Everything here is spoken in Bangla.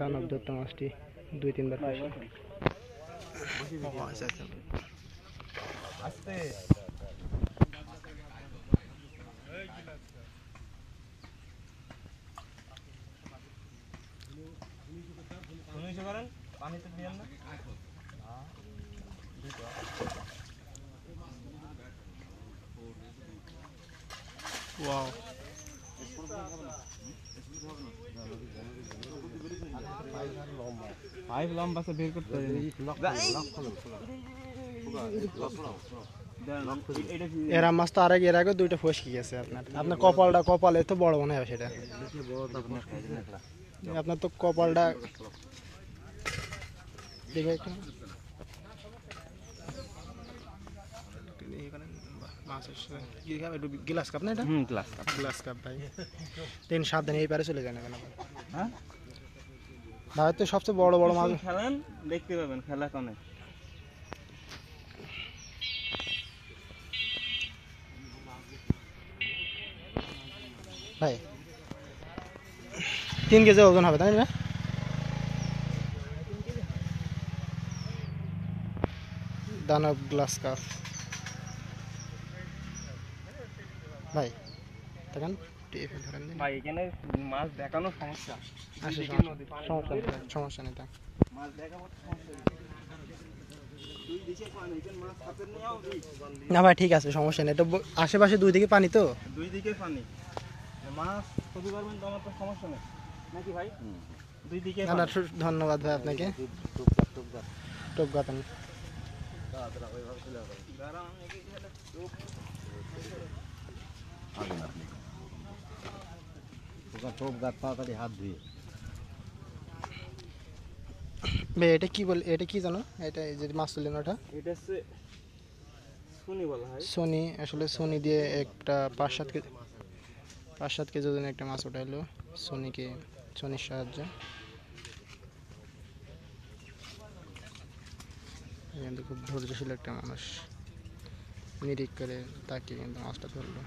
দানব দত্ত মাছটি 2-3 বার আস্তে করেন পানিতে দিয়েন না ওয়াও পাইপ লম্বা সে বের করতে এরা মাছ তো এর আগে 2টা ফসকি গেছে আপনার কপালে তো বড় মনে হয় সেটা আপনার তো কপালটা দেখে একটু গ্লাস কাপ না এটা গ্লাস কাপ ভাই 3-7 দিন এই পারে চলে যায় না কেন হ্যাঁ ভাই তো সবচেয়ে বড় বড় মাছ খেলেন দেখতে পাবেন খেলা কোনে ভাই 3 কেজি ওজন হবে তাই না দানব গ্লাস কাপ ভাই দেখেন টিএফএ ধরেন দিন ভাই এখানে মাছ দেখানো সমস্যা সমস্যা নেই তা মাছ দেখাবো সমস্যা দুই দিকে পানি এখানে মাছ হাতে নিয়েও না ভাই ঠিক আছে সমস্যা নেই এটা আশেপাশে দুই দিকে পানি তো দুই দিকে পানি মাছ খুঁজে পারবেন তো আমার তো সমস্যা নেই নাকি ভাই দুই দিকে না না ধন্যবাদ ভাই আপনাকে টোপ গাতান টোপ গাছ তাড়াতাড়ি হাত ধুয়ে ভাই এটা কি বল এটা কি জানো এটা এই যে মাছ তুলেন ওটা এটা হচ্ছে সোনি বলা হয় সোনি আসলে সোনি দিয়ে একটা 5-7 কেজি ওজনের একটা মাছ উঠাইলো সোনির সাহায্যে খুব ধৈর্যশীল একটা মানুষ নিরিখ করে তাকিয়ে কিন্তু মাছটা ধরলো